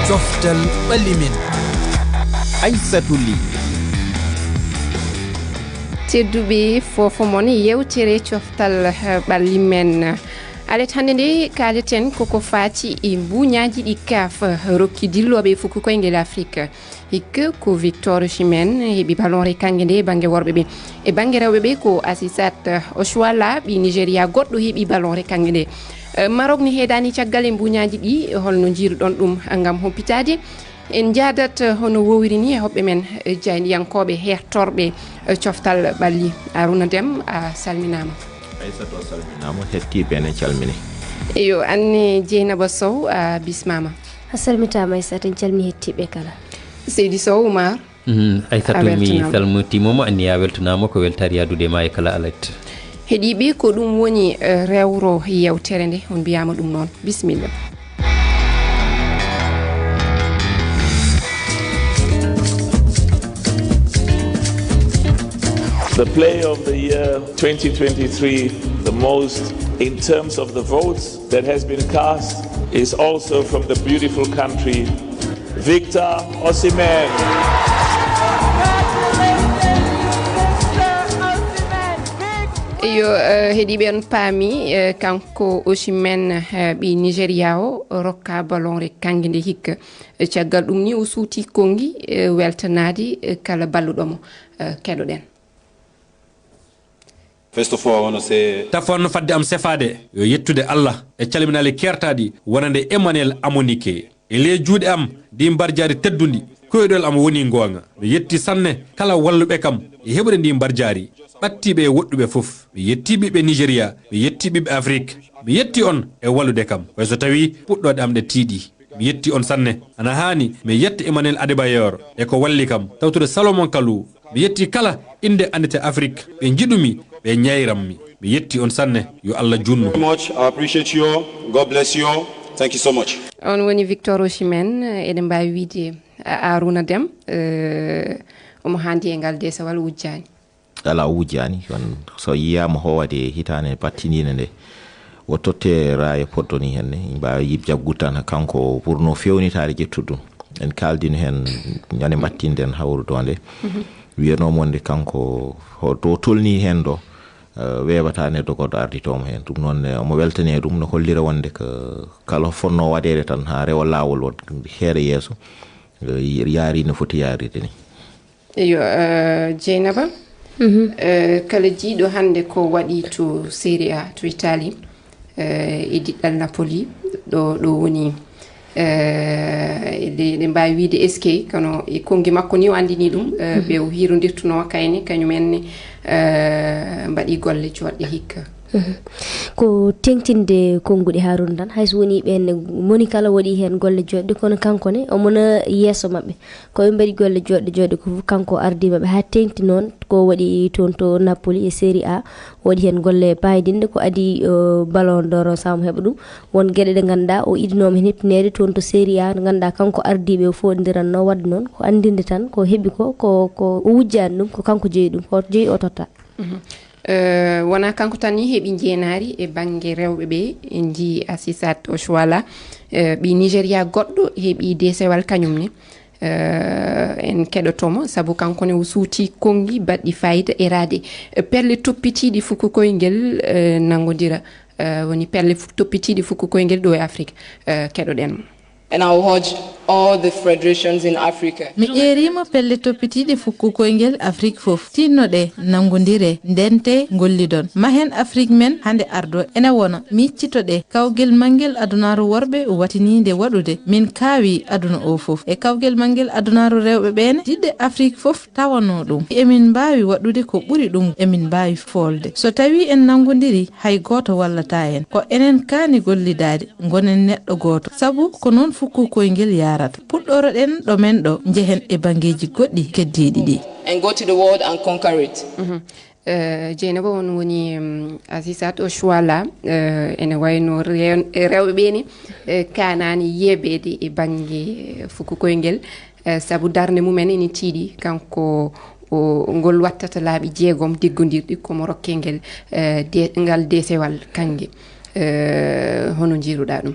Coftal-Ɓalli men Aissatou LY. Tedduɓe fofo mon yeewtere Coftal-Ɓalli men. Alet hande nde kaleten koko faati e mbuñaji ɗi Kaaf rokki dillooɓe fukku koyngel Afrique hikka ko Viktoor oshimen heɓi baloonre kannge nde bannge worɓe ɓe e bannge rewɓe ɓe ko Asisat Oshoala ɓi Nijeriyaa goɗɗo heɓi baloonre kannge nde. Marok ni heedani caggal e mbuñaji ɗi holno jiiruɗon ɗum ngam hoppitade en jaadat hono wowiri ni e hoɓɓe men jayniyankoɓe hertorɓe Coftal-Ɓalli. Haaruuna Déme a salminama. Aissatou salminama, hettiɓe ene calmini. Eyo anne Jeynaba Sow a bismama. A salmitama Aissatou, en calmini hettiɓe kala. Seydi Sow Umar. Aissatou mi salmitimomo anni a weltanama ko weltari yadude ma e kala alet. Heɗiɓe ko ɗum woni rewro yeewtere nde on mbiyama ɗum noon. Bismillah. The play of the year 2023, the most in terms of the votes that has been cast, is also from the beautiful country, Viktoor Oshimen. Yo heɗiɓe on paami kanko oshimen ɓi Nijeriyaa o rokka baloonre kannge nde hikka caggal ɗum ni o suuti kongi weltanade kala balluɗomo keɗoɗen. First of all, I want to say tafanno fadde am sefade yo yettude Allah e calminale kertadi wonande Emmanuel Amonike e le juuɗe am ndi mbarjaari teddundi koyɗol am woni gonga mi yetti sanne kala walluɓe kam e heɓude ndi mbarjaari ɓattiɓe e woɗɗuɓe fof mi yetti ɓiɓɓe Nijeriyaa mi yetti ɓiɓɓe Afrique mi yetti on e wallude kam way so tawi puɗɗode am ɗe tiiɗi mi yetti on sanne ana hani mi yetti Emmanuel Adebayor e ko walli kam tawtude Salomon Kalou mi yetti kala inde andete Afrique ɓe jiɗumi ɓe ñayrammi mi yetti on sanne yo Allah junnu. much. I appreciate you. God bless you. Thank you so much. On woni Viktoor oshimen eɗen mbawi wiide Haaruuna Déme omo handi e ngal desewal wujjani. Ala wujjani on so yiyama howade hitane battinine nde o totte raye poddoni henne mbawi yib jaggutan kanko ɓurno fewnitade ƴettuɗum en kaldino hen ñande battinden hawrudonde wiyanomo nde kanko do tolni hen ɗo wewata neɗɗo goɗɗo arditomo hen ɗum noon omo weltane ɗum no hollira wonde ko kala fonno waɗede tan ha rewa lawol heere yeeso yaari no foti yaride ni. Eyo Jeynaba kala jiiɗo hande ko waɗi to Serie A to Italie e diɗɗal Napoli ɗo woni ɗe mbawi wiide eske kono e kongi makko ni o andini ɗum ɓe o hirodirtuno kayne kañumenne mbaɗi golle joɗɗe hikka. ko tengtinde konguɗe Haaruuna tan hayso woni ɓenne moni kala waɗi hen golle joɗɗe kono kanko ne omona yeeso mabɓe koɓe mbaɗi golle joɗɗe ko fof kanko ardi mabɓe ha tengti noon ko waɗi toon to Napoli e Serie A waɗi hen golle paydinde ko adi ballon d'or sawmo heɓa ɗum won gueɗe ɗe ganduɗa o idinoma hen hettinede toon to Serie A ganduɗa kanko ardiɓe o foɗodiranno wadde noon ko andinde tan ko heeɓi ko o wujjani ɗum ko kanko jeeyi ɗum ko jeeyi o totta. wona kanko tan ni heɓi jeenaari e banggue rewɓe ɓe en jii Asisat Oshoala ɓi Nijeriyaa goɗɗo heɓi deesewal kañum ne en keɗotomo saabu kanko ne o suuti kongi baɗɗi fayida erade pelle toppitiɗi fukku koyngel nangodira woni pelle toppitiɗi fukku koyngel ɗo e Afrique keɗoɗen. And I urge all the federations in Africa. Mi ƴeerima pelle toppitiɗe fukku koyngel Afrique fof tinnoɗe nangodire ndente gollidon mahen Afrique men hande ardo ene wona miccitoɗe kawgel mangel adunaru worɓe watinide waɗude min kaawi aduna o fof e kawgel mangel adunaru rewɓe ɓene jiɗɗe Afrique fof tawano ɗum emin mbawi waɗude ko ɓuuri ɗum emin mbawi folde so tawi en nangodiri hay goto wallata en ko enen kaani gollidade gonen neɗɗo goto saabu ko noon fukku koyngel yarata puɗɗoroɗen ɗo men ɗo jehen e bangeji goɗɗi keddiɗi ɗi and go to the world and conquer it. Jeynaba on woni Asisat Oshoala ene wayno rewɓe ɓeni kanani yeɓede e banggue fukku koyngel saabu darde mumen ene tiiɗi kanko ngol wattata laaɓi jeegom diggodirɗi komo rokke ngel ngal deesewal kannge hono jiiruɗa ɗum.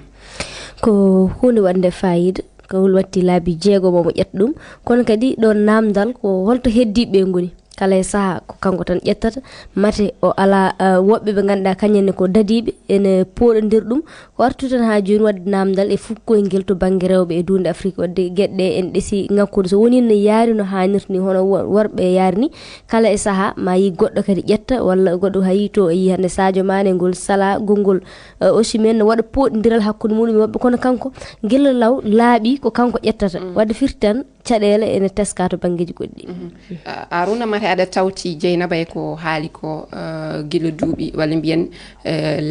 ko hunde wande fayida ko watti laabi 6 mo ƴetta ɗum kono kadi ɗon namdal ko holto heddiɓe ngoni kala e saaha ko kanko tan ƴettata mate o ala woɓɓe ɓe ganduɗa kañenne ko dadiɓe ene pooɗodir ɗum ko artu tan ha joni wadde namdal e fukkoyngel to banggue rewɓe e dunde Afrique wadde gueɗɗe en ɗeesi ngakkude so woni no yaari no hannirta ni hono worɓe yaari ni kala e saaha ma yi goɗɗo kadi ƴetta walla goɗɗo hayi to yi hande Sadio Mané ngol sala gongol oshimen no waɗa poɗodiral hakkude muɗum e woɓɓe kono kanko guila law laaɓi ko kanko ƴettata wadde firti tan caɗele ene teska to banggueji goɗɗi Haaruuna mate aɗa tawti Jeynaba e ko haali ko guila duuɓi walla mbiyen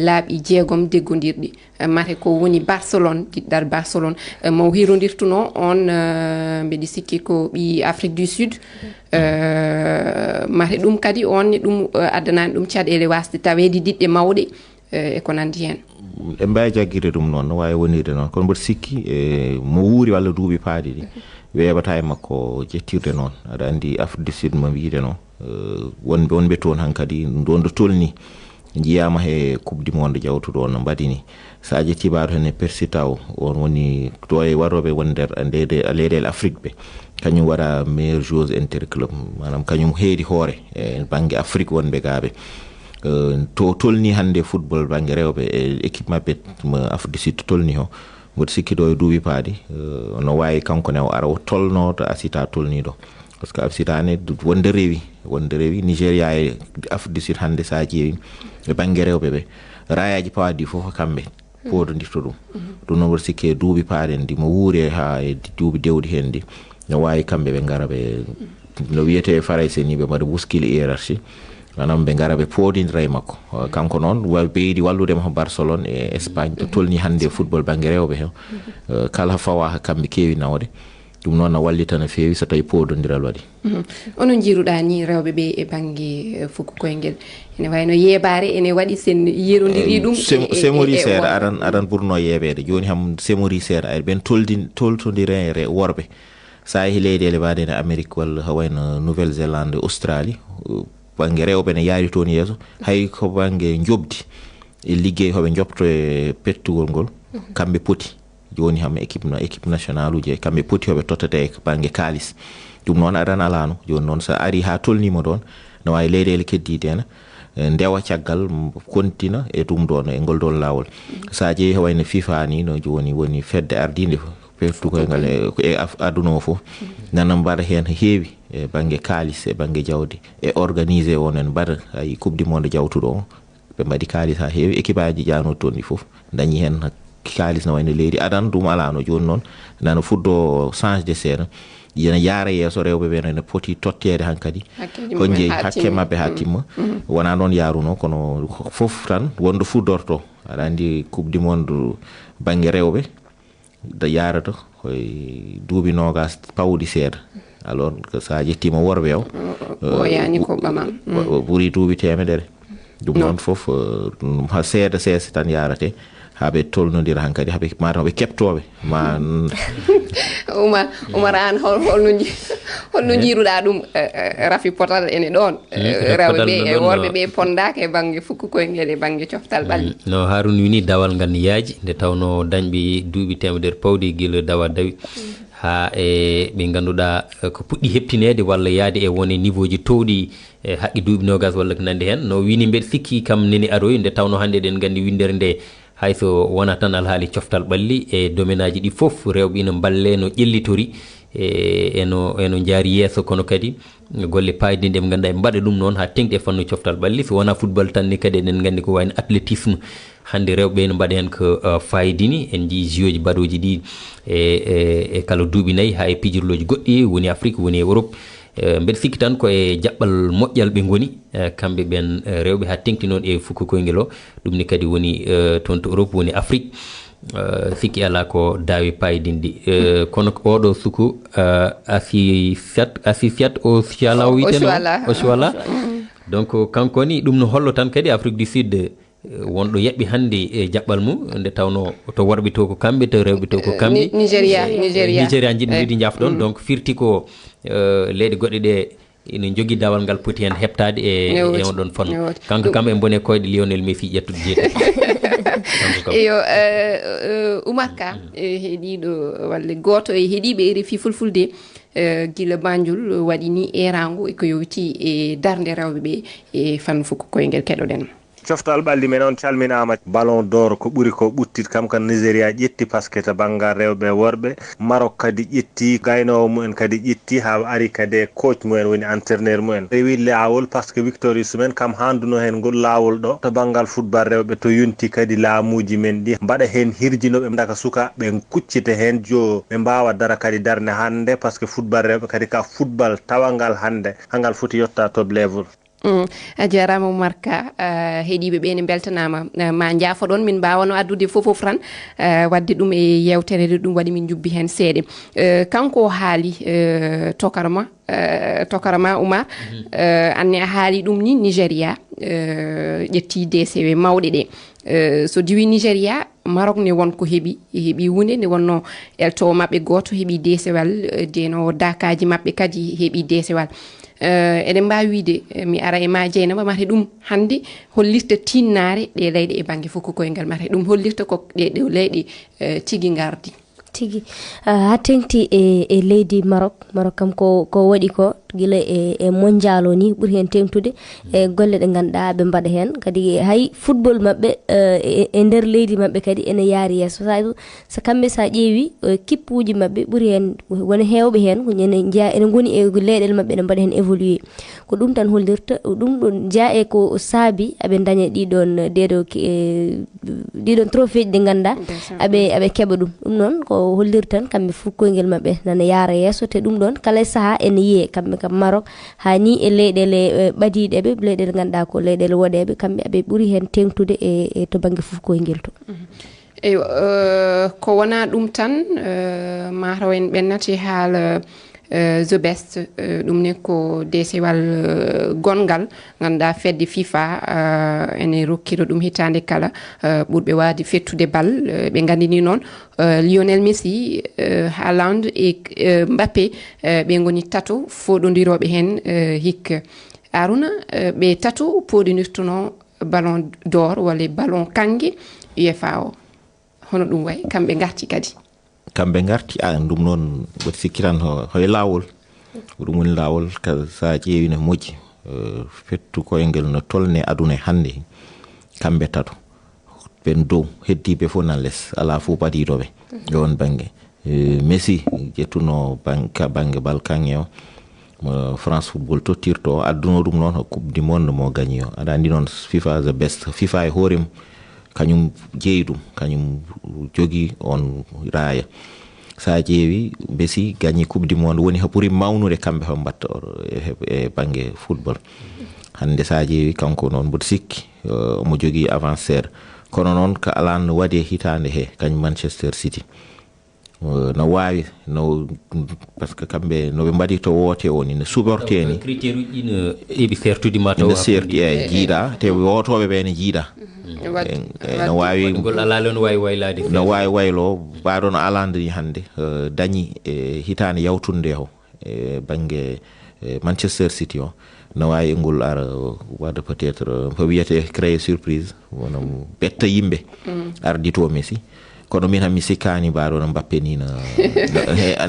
laaɓi 6 deggodirɗi mate ko woni Barcelone jiɗɗar Barcelone mo hirodirtuno on mbeɗi sikki ko ɓi Afrique du Sud mate ɗum kadi on ɗum addanani ɗum caɗele wasde tawede diɗɗe mawɗe e ko nandi hen e mbawi jagguirde ɗum noon no wawi wonirde noon kono mboɗo sikki mo wuuri walla duuɓi paaɗi ɗi weeɓata e makko jettirde noon aɗa andi Afrique du Sud mo wiide noon wonɓe toon hankkadi ɗon ɗo tolni jiyama he coupe du monde jawtuɗo on no mbaɗini sa jetti mbaɗo hen e persitaw on woni to e waroɓe won nder leyɗele Afrique ɓe kañum waɗa meilleur joueuse interclub manam kañum heedi hoore e banggue Afrique wonɓe gaaɓe to tolni hande football banggue rewɓe e équipe mabɓe mo Afrique du Sud tolni o mboɗo sikki ɗo e duuɓi paaɗi no wawi kanko ne o ara o tolno to Asita tolni ɗo par ce que Asita ne wonde rewi Nijeriyaa e Afrique du Sud hande sa ƴeewi e banggue rewɓe ɓe rayaji pawadi fof kamɓe pododirto ɗum ɗum noon mboɗo sikki e duuɓi paaɗen ndi mo wuuri ha e duuɓi dewɗi hen ndi no wawi kamɓe ɓe gara ɓe no wiyete Faraïse ni ɓe mbaɗa bouscule hiérarchie manam ɓe gara ɓe poodidira e makko kanko noon ɓeydi walludema ho Barcelone e Espagne to tolni hande football banggue rewɓe hen kala fawa kamɓe keewi nawde ɗum noon no wallita no feewi so tawi poododiral waɗi onon jiiruɗa ni rewɓe ɓe e banggue fukku koyngel ene wayno yeebare ene waɗi sen yerodiri ɗum semori seeɗa aɗan ɓurno yeeɓede joni ham semori seeɗa ɓen toltodire e worɓe sa yeehi leyɗele mbaɗe ne Amérique walla ha wayno Nouvelle Zélande Australie banggue rewɓe ne yaari toon yeeso hay ko banggue jobdi e liggey hoɓe jopto e pettugol ngol kamɓe poti joni ham équipe nationale uji kamɓe poti hoɓe tottata e banggue kalis ɗum noon aɗan alano joni noon sa ari ha tolnima ɗon no wawi leyɗele keddiɗe ene ndewa caggal kontina e ɗum ɗon e ngol ɗon lawol sa jeeyi wayno FIFA ni no joni woni fedde ardinde pertugoyngal e aduna o fof nana mbaɗa hen heewi e banggue kalis e banggue jawdi e organisé on en mbaɗa ay coupe du monde jawtuɗo o ɓe mbaɗi kalis ha heewi équipe aji janoɗi toon ɗi foof dañi hen kalis no wayno leydi adan ɗum alano joni noon nano fuddo change de seeɗa yena yaara yeeso rewɓe ɓe ne poti tottede hankkadi ko jeeyi hakke mabɓe ha timma wona noon yaaruno kono fof tan wonde fuddorto aɗa andi coupe du monde banggue rewɓe da yarata koye duuɓi nogas pawɗi seeɗa alors que sa ƴettima worɓe o yani ko ɓamam ɓuuri duuɓi temedere ɗum noon foof ha seeɗa seesa tan yarate haɓe tolnodira hankkadi haɓe mata hoɓe keptoɓe ma Umar an holno jiiruɗa ɗum rafi potal ene ɗon rewɓe e worɓe ɓe pondaka e banggue fukku koyngel e banggue Coftal-Ɓalli no Haaruuna wini dawal ngal ni yaaji nde tawno dañɓe duuɓi temedere pawɗi guila dawa dawi ha e ɓe ganduɗa ko puɗɗi heptinede walla yaade e wone niveau ji towɗi haqqi duuɓi nogas walla ko nandi hen no wini mbeɗa sikki kam nene aroyi nde tawno hande eɗen gandi windere nde hayso wona tan alhaali Coftal-Ɓalli e domaine aji ɗi foof rewɓe ina balle no ƴellitori eno jaari yeeso kono kadi golle payɗinɗe ɓe ganduɗa ɓe mbaɗa ɗum noon ha tengti e fannu Coftal-Ɓalli so wona football tan ni kadi eɗen gandi ko wayno athlétisme hande rewɓe ne mbaɗa hen ko fayidini en jii jeux ji mbaɗoji ɗi e kala duuɓi nayyi ha e pijirloji goɗɗi woni Afrique woni Europe mbeɗa sikki tan koye jaɓɓal moƴƴal ɓe goni kamɓe ɓen rewɓe ha tengti noon e fukku koyngel o ɗum ni kadi woni toon to Europe woni Afrique sikki ala ko daawi payidinɗi kono oɗo suku Asisat Oshoala o witeno Oshoala donc kanko ni ɗum no hollo tan kadi Afrique du Sud wonɗo yaɓɓi hannde e jaɓɓal mum nde tawno to worɓe to ko kamɓe to rewɓe to ko kamɓe Nijeriyaa jiɗi mbiɗi jafɗon donc firti ko leyɗe goɗɗe ɗe ene jogui dawal ngal poti hen heɓtade e on ɗon fannu kanko kam e bone koyɗe Lionel Messi ƴettude jeeɗi eyo Umar Ka heeɗiɗo walla goto e heeɗiɓe RFI Fulfulde gila Banjul waɗi ni erango ko yowti e darde rewɓe ɓe e fan fukku koyngel keɗoɗen. Coftal-Ɓalli men on calminama. Ballon d'or ko ɓuri ko ɓuttit kam kan Nijeriyaa ƴetti par ce que to banggal rewɓe worɓe. Maroc kadi ƴetti, gaynowo mumen kadi ƴetti, ha ari kadi coach mumen woni entraîneur mumen. Rewi lawol par ce que Viktoor sumen kam handuno hen ngol lawol ɗo to banggal football rewɓe to yonti kadi laamuji men ɗi mbaɗa hen hirjinoɓe daka sukaɓe kuccita hen jo ɓe mbawa dara kadi darde hande par ce que football rewɓe kadi ka football tawangal hande hangal foti yotta top level. A jarama Umar Ka heeɗiɓe ɓe ne beltanama ma jaafoɗon min mbawano addude fofof tan wadde ɗum e yewtere nde ɗum waɗi min jubbi hen seeɗe kanko haali tokarama Umar anne a haali ɗum ni Nijeriyaa ƴetti deesewee mawɗe ɗe so diwi Nijeriyaa Maroc ne wonko heeɓi hunde nde wonno eltowo mabɓe goto heeɓi deesewal deno dakaji mabɓe kadi heeɓi deesewal eɗen mbawi wiide mi ara e ma Jeynaba mate ɗum hande hollirta tinnare ɗe leyɗe e banggue fukku koyngel mate ɗum hollirta ko ɗe leyɗe tigui gardi tigi ha tengti e leydi Maroc kam ko waɗi ko gila e mondial o ni ɓuuri hen tengtude e golle ɗe ganduɗa ɓe mbaɗa hen kadi hay football mabɓe e nder leydi mabɓe kadi ene yaari yesso so kamɓe sa ƴeewi kippuji mabɓe ɓuuri hen wona hewɓe hen ene goni e leyɗele mabɓe ene mbaɗa hen évolué ko ɗum tan hollirta ɗum ɗon jaa e ko saabi aɓe daña ɗiɗon trophée ɗi ganduɗa aɓe keeɓa ɗum noon ko hollirta tan kamɓe fukkoyngel mabɓe nana yaara yesso te ɗum ɗon kala saaha ene yiiye kamɓe kam Maroc ha ni e leyɗele ɓadiɗeɓe leyɗele ganduɗa ko leyɗele woɗeɓe kamɓe aɓe ɓuuri hen tengtude e to banggue fukkoyngel to eyo ko wona ɗum tan mataw en ɓennati haala the best ɗum ne ko deesewal gongal ganduɗa fedde FIFA ene rokkiro ɗum hitande kala ɓurɓe wade fettude bal ɓe gandini noon Lionel Messi Haaland e Mbappé ɓe goni tato foɗodiroɓe hen hikka Haaruuna ɓe tato poɗinirtuno ballon d'or walla ballon kannge UEFA o hono ɗum way kamɓe garti kadi kamɓe garti ɗum noon mboɗo sikkiran hoye lawol ɗum woni lawol sa ƴeewi ne moƴƴi fettu koyngel no tolne aduna hande kamɓe tato ɓen dow heddiɓe fof nan less ala fof ɓadiɗoɓe e on banggue Messi ƴettuno banggue bal kange o France football tottirto adduno ɗum noon ko coupe du monde mo gagni o aɗa andi noon FIFA the best FIFA e hoorem kañum jeeyi ɗum kañum jogui on raaya sa ƴeewi Messi gagni coupe du monde woni ha ɓuuri mawnude kamɓe ho mbatta e banggue football hande sa ƴeewi kanko noon mboɗo sikki omo jogui avancére kono noon ko alano waɗi hitande he kañum Manchester City no wawi no par ce que kamɓe noɓe mbaɗi to woote o ni no suɓorte ni critére uji ɗino heeɓi sertude ma taw no serti e jiiɗa te wotoɓe ɓe ne jiiɗa no wawi gol alali no wawi waylade no wawi waylo mbaɗo no alande ni hande dañi e hitande yawtunde ho e banggue Manchester City o no wawi ngol ara wada peut être ko wiyete créer surprise wono betta yimɓe ardito Messi kono min ham mi sikkani mbaɗo no Mbappé ni no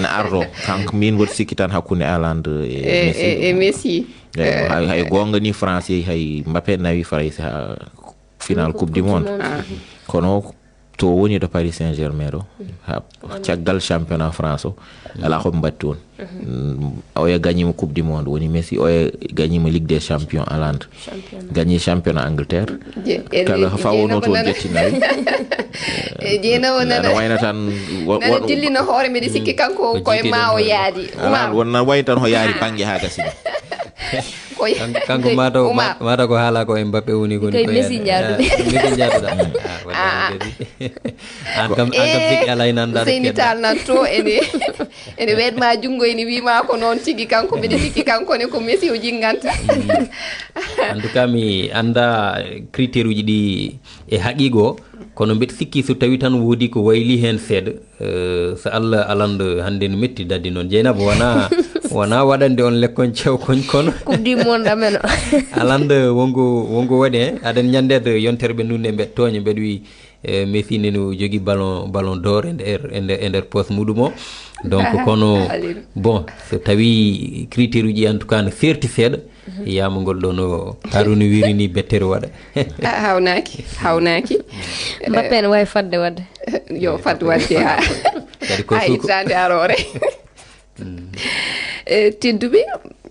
ardo kanko min woɗi sikki tan hakkude Haaland e Messi hay gonga ni France hay Mbappé nawi France ha final coupe du monde kono to woni to Paris Saint-Germain ɗo ha caggal championnat France o ala ko mbatti on oya gagnima coupe du monde woni Messi oya gagnima Ligue des champions Haaland gagni championnat Angleterre kala fawono to jettinayi Jeynaba nana wayna tan nana dillino hoore mbiɗa sikki kanko koye ma o yaadi wonna wayi tan ho yaari banggue ha gasini kanko mata ko haala ko e Mbappé woni goni Messi jaaduɗa an kam sikki ala nanda seyni tal nan to ene weɗma junggo ene wima ko noon tigui kanko mbiɗa sikki kanko ne ko Messi o jinganta en tout cas mi anda critére uji ɗi e haqigo kono mbeɗa sikki so tawi tan woodi ko wayli hen seeɗa so Allah alande hande no metti daddi noon Jeynaba wona waɗande on lekkon cew koñ kono coupe du monde amen o alande wongo waɗi hen aɗen ñandede yontere ɓe nunne mbeɗa tooña mbeɗa wi Messi neno jogi ballon d'or e nder poste muɗum o donc kono bon so tawi critère uji en tout cas ne ferti seeɗa yama ngol ɗo no Haaruuna wiri ni bettere waɗa hawnaki Mbappé ne wawi fadde wadde yo fadde wadde ha ittande arore tedduɓe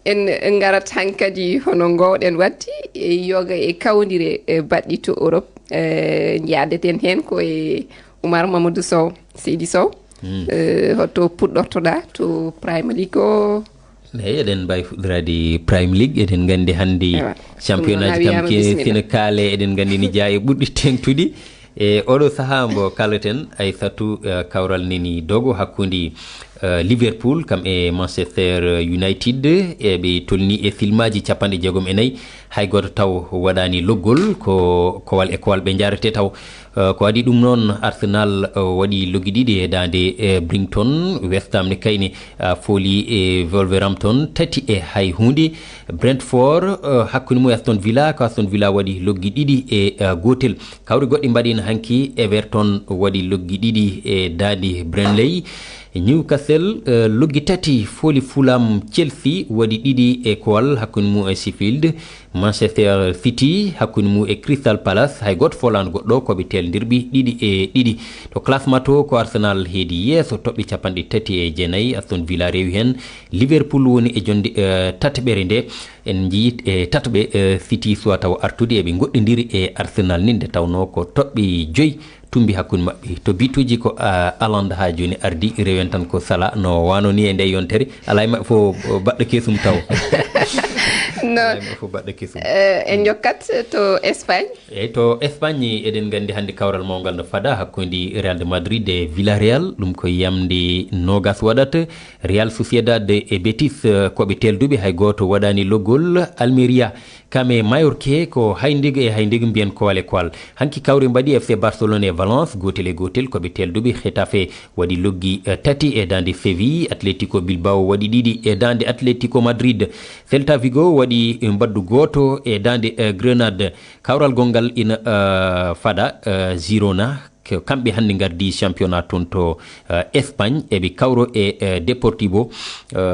en garat han kadi hono gowɗen wadde yoga e kawdire baɗɗi to Europe jaadeten hen koye Umar Sow Seydi Sow hoto puɗɗortoɗa to Premier League o eyi eɗen mbawi fuɗɗorade Premier League eɗen gandi hannde championnat ji kam fina kaale eɗen gandi ni jaa e ɓurɗi tengtuɗi e oɗo saaha mbo kaleten Aissatou kawral neni dogo hakkude Liverpool kam e Manchester United ɓe tolni e filmaji 64 hay goto taw waɗani loggol ko kowal ɓe jarete taw ko waɗi ɗum noon Arsenal waɗi loggi ɗiɗi e dande Brighton, West Ham ne kayni fooli e Wolverhampton 3 e hay hunde. Brentford hakkude mum Aston Villa ko Aston Villa waɗi loggi ɗiɗi e gotel. Kawri goɗɗi mbaɗino hanki Everton waɗi loggi ɗiɗi e dande Burnley. Newcastle loggi tati fooli Fulham. Chelsea waɗi ɗiɗi e kowal hakkude mum e Sheffield. Manchester City hakkude mum e Crystal Palace hay goto folano goɗɗo koɓe teldirɓi ɗiɗi e ɗiɗi. To classement to ko Arsenal heedi yeeso toɓɓe 39 Aston Villa rewi hen. Liverpool woni e jonde tataɓere nde en jii e tataɓe City suwa taw artude eɓe goɗɗodiri e Arsenal ni nde tawno ko toɓɓe 5 tumbi hakkude maɓɓe. To bituji ko Haaland ha joni ardi rewen tan ko Salah no wanoni e nde yontere alay maɓɓe fo baɗɗo kesum taw en jokkat to Espagne eyyi to Espagne eɗen gandi hande kawral mawgal no fada hakkude Real de Madrid e Villarreal ɗum ko yamde nogas waɗata. Real Sociedad e Betis koɓe telduɓe hay goto waɗani loggol. Almeria kame Mallorca ko hayndigo mbiyen kowal e kowal. Hanki kawri mbaɗi FC Barcelone e Valence gotel e gotel koɓe telduɓe. Getafe waɗi loggi tati e dande Séville. Atlético Bilbao waɗi ɗiɗi e dande Atlético Madrid. Celta Vigo waɗi mbaddu goto e dande Grenade. Kawral gongal ina fada Girona kamɓe hannde gardi championnat toon to Espagne eɓe kawro e Deportivo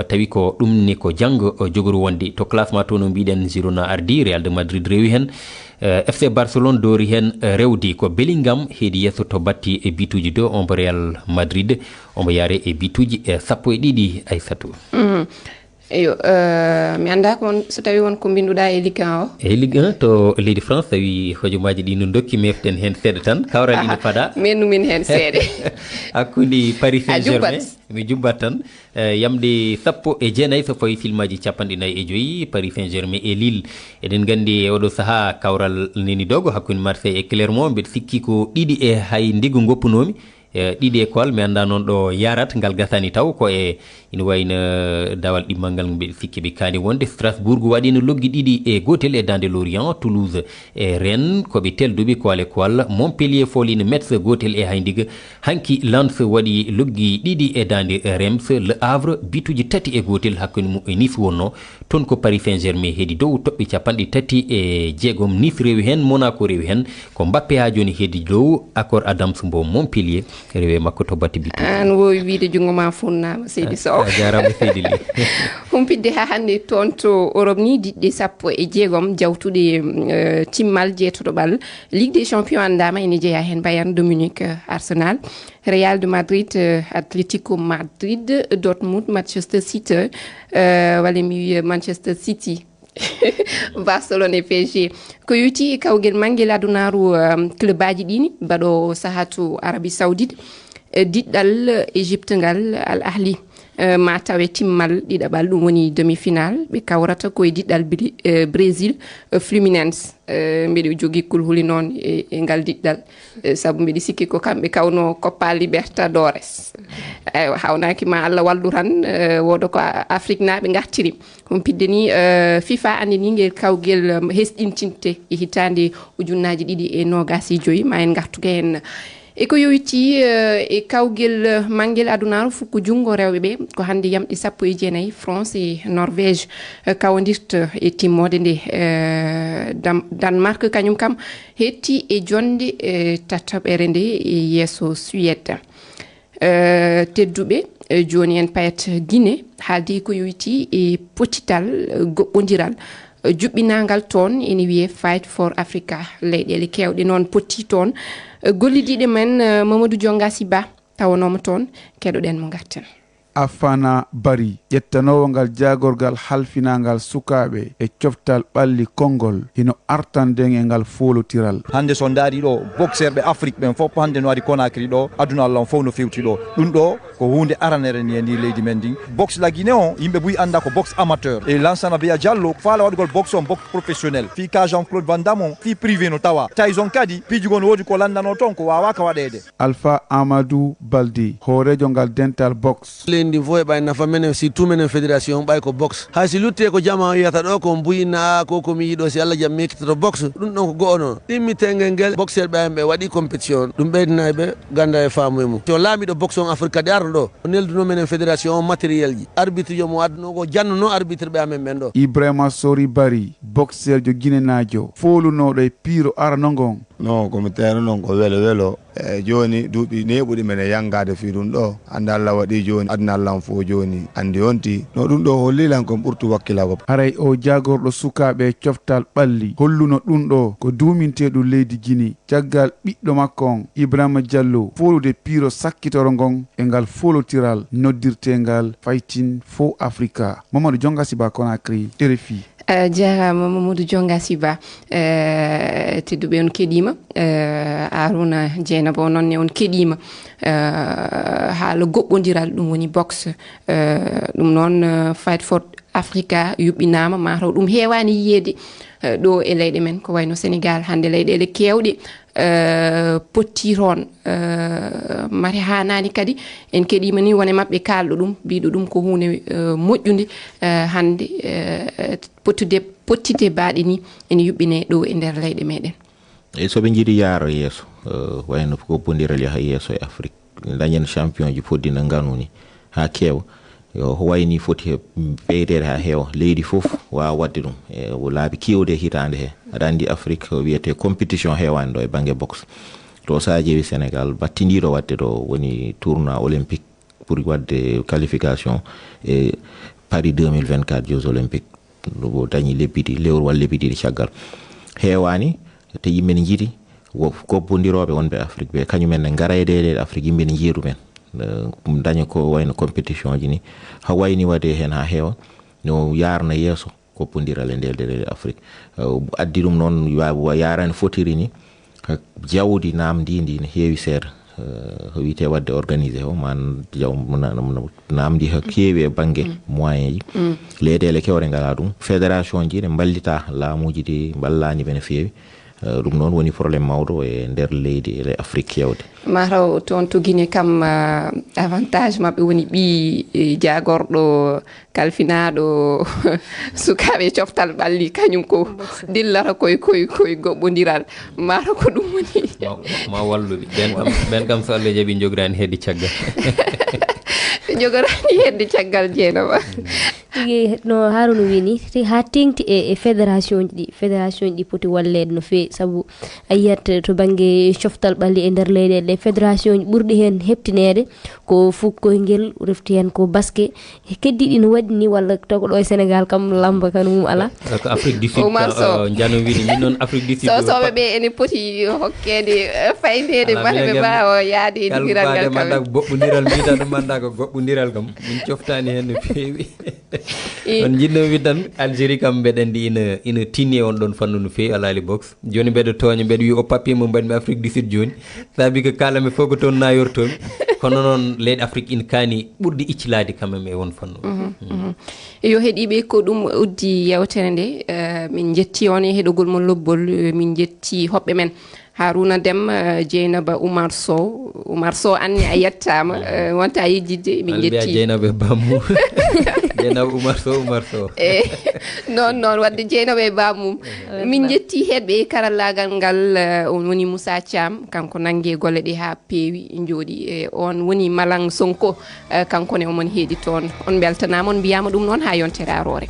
tawi ko ɗum ni ko janggo jogoru wonde to classement to no mbiɗen Girona ardi Real de Madrid rewi hen. FC Barcelone doori hen rewde ko Bellingham heedi yesso to batti e bituji 2 ombo Real Madrid omo yaare e bituji 12 Aissatou. Eyo mi anda ko so tawi won ko binduɗa e Ligue 1 o e Ligue 1 to leydi France tawi hojomaji ɗi no dokki meften hen seeɗa tan kawral ina fada min hen seeɗa hakkude Paris Saint-Germain mi jubbat tan yamde 19 so fawi filmaji 45 Paris Saint-Germain e Lille eɗen gandi e oɗo saaha kawral neni dogo hakkude Marseille e Clermont mbeɗa sikki ko ɗiɗi e hay ndigo goppunomi ɗiɗi école mi anda noon ɗo yarat ngal gasani taw ko e ina wayno dawal ɗimmal ngal mbeɗa sikki ɓe kaani wonde. Strasbourg waɗino loggi ɗiɗi e gotel e dande Lorient. Toulouse e Rennes koɓe telduɓe kowal e kowal. Montpellier folino Metz gotel e haydiga. Hanki Lens waɗi loggi ɗiɗi e dande Reims. Le Havre bituji tati e gotel hakkude mum e Nice wonno. Toon ko Paris Saint-Germain heedi dow toɓɓe 36 Nice rewi hen. Monaco rewi hen. Ko Mbappé ha joni heedi dow. Accord Adams mbo Montpellier rewe makko to batti bitu an wowi wiide jungo ma funnama Seydi Sow jarama Seydi Ly humpidde ha hande toon to Europe ni diɗɗe 16 jawtuɗe timmal jeetoɗo ɓal Ligue des Champions andama ene jeeya hen Bayern de Munich, Arsenal, Real de Madrid, Atlético Madrid, Dortmund, Manchester City walla mi wiya Manchester City Barcelone et PSG ko yuti kawgel mangel adunaru club aji ɗini baɗo saha to Arabie Saoudite diɗɗal Égypte ngal Al Ahli ma tawe timmal ɗiɗaɓal ɗum woni demi-finale ɓe kawrata koye diɗɗal Brésil Fluminense mbeɗe jogui kulhuli noon e ngal diɗɗal saabu mbeɗe sikki ko kamɓe kawno Copa Libertadores eywa hawnaki ma Allah wallu tan wodo ko Afrique naaɓe gartiri humpidde ni FIFA andini ngel kawgel hesɗintinte e hitande 2025 ma en gartuga hen e ko yowiti e kawgel mangel adunaru fukku jungo rewɓe ɓe ko hande yamɗi 19 France e Norvège kawodirta e timmode nde Danemark kañum kam hetti e jonde tatoɓere nde yeeso Suède tedduɓe joni en payat Guinée haaldi ko yowiti e potital goɓɓodiral juɓɓinagal toon ene wiye Fight for Africa leyɗele kewɗe noon potti toon gollidiɗe men Mamadou Diongasi Ba tawanoma toon keɗoɗen mo garten Afana Bari ƴettanowo ngal jagorgal halfinangal sukaɓe e Coftal-Ɓalli konngol hino artanden e ngal folotiral hande so daari ɗo boxerɓe Afrique ɓen fof hande no waɗi Conakry ɗo aduna Allah on fof no fewti ɗo ɗum ɗo ko hunde aranere ni e ndi leydi men ndi boxe la Guinée on yimɓe ɓuyi anda ko boxe amateur e Lansana Beya Diallo faala waɗugol boxe on boxe professionnel fi ka Jean-Claude Van Damme on fi privé no tawa Tyson kadi pijugo no woodi ko landano toon ko wawaka waɗede Alpha Amadou Baldi hoorejo ngal dental boxe lendi fo e ɓay nafa menen surtout menen fédération ɓay ko boxe hay si lutte ko jama wiyata ɗo ko mbuyina ko komi yiiɗo si Allah jam mi ekkitoto boxe ɗum ɗon ko go'o noon ɗimmitengel ngel boxeur ɓe ɓe waɗi compétition ɗum ɓeydinayi ɓe ganda e faamu e mum to laamiɗo boxe on Afrique kadi arɗo ɗo o nelduno menen fédération on matériel ji arbitre jo mo adduno ko jannuno arbitre ɓe amen ɓen ɗo Ibrahima Sori Bari boxeur jo guinenajo folunoɗo e piiro arano ngon non komi teeno noon ko welo e joni duuɓi neɓuɗi men e yangade fi ɗum ɗo ande Allah waɗi joni aduna Allah on fof joni andi onti no ɗum ɗo hollilan kon ɓurtu wakkilago haray o jagorɗo sukaɓe Coftal-Ɓalli holluno ɗum ɗo ko duminteɗum leydi Guinée caggal ɓiɗɗo makko on Ibrahima Diallo folude piiro sakkitoro ngon e ngal folotiral noddirtengal Fighting for Africa. Mamadou Diongasi Ba Conakry RFI. jarama Mamadou Diongasi Ba tedduɓe on keɗima Haaruuna Jeynaba o nonne on keɗima haala goɓɓodiral ɗum woni boxe ɗum noon Fight for Africa yuɓɓinama mataw ɗum heewani yiyede ɗo e leyɗe men ko wayno Sénégal hande leyɗele kewɗe potti toon mate hanani kadi en keɗima ni wone mabɓe kalɗo ɗum mbiɗo ɗum ko hunde moƴƴude hande pottide baaɗe ni ene yuɓɓine ɗo e nder leyɗe meɗen e soɓe jiiɗi yaaro yeeso wayno ko goɓɓodiral yaha yeeso e Afrique dañen champion ji poddina nganu ni ha keewa yo wayni foti ɓeydede ha heewa leydi fof wawa wadde ɗum e laabi kewde hitande he aɗa andi Afrique wiyete compétition heewani ɗo e banggue boxe to sa jeewi Sénégal battidiɗo wadde ɗo woni tournoi olympique pour wadde qualification e Paris 2024 Jeux olympiques ɗo dañi lebbiɗi lewru walla lebbi ɗiɗi caggal heewani te yimɓe ne jiiɗi gobbodiroɓe wonɓe Afrique ɓe kañumen ne garayde Afrique yimɓe ne jiiɗu men daña ko wayno compétition ji ni ha wayni wade hen ha heewa no yarna yeeso gobbodiral e nder Afrique addi ɗum noon yarani fotiri ni jawdi namdi ndi ne heewi seeɗa wiyete wadde organisé o man jaw namdi ha keewi e banggue moyen ji leyɗele kewre ngala ɗum fédération ji ne ballita laamuji ɗi ballani ɓe no feewi ɗum noon woni probléme mawɗo e nder leydi e Afrique kewde mataw toon to Guinée kam avantage mabɓe woni ɓi jagorɗo kalfinaɗo sukaɓe Coftal-Ɓalli kañum ko dillata koye goɓɓodiral mataw ko ɗum woni ma walluɓe ɓen kam so Allah jaaɓi jogorani hedde caggal jogorani hedde caggal Jeynaba tigi no Haaruuna wini ha tengti e fédération ji poti wallede no fewi saabu a yiyat to banggue Coftal-Ɓalli e nder leyɗele fédération ji ɓurɗi hen heptinede ko fukkoyngel refti hen ko basket keddiɗi no waɗi ni walla to ko ɗo e Sénégal kam lamba kan mum ala ko Afrique du Sud Umar Sow jano wiɗi min noon Afrique du Sud soɓe ɓe ene poti hokkede faydede mbaɗa ɓe mbawa yaade e diral ngal kam goɓɓodiral mbita ɗum manda ko goɓɓodiral kam min coftani hen no fewi on jinno wi tan Algérie kam mbeɗa andi ina tinni on ɗon fannu no fewi alali boxe joni mbeɗa tooña mbeɗa wi o papier mo mbaɗmi Afrique du Sud joni saabi ko kalami fof ko toon nayortomi kono noon leyɗe Afrique ina kaani ɓurɗi iccilade quand même e won fannu yo heeɗiɓe ko ɗum uddi yewtere nde min jetti on e heɗogol mon lobbol min jetti hoɓɓe men Haaruuna Dem Jeynaba Umar Sow anni a yettama wonta yejjidde min jetti Jeynaba Bamum Jeynaba Umar Sow non wadde Jeynaba e Bamum min jetti heɓɓe karallagal ngal on woni Moussa Thiam kanko nangue golle ɗe ha peewi jooɗi on woni Malang Sonko kankone omon heedi toon on beltanama on mbiyama ɗum noon ha yontere arore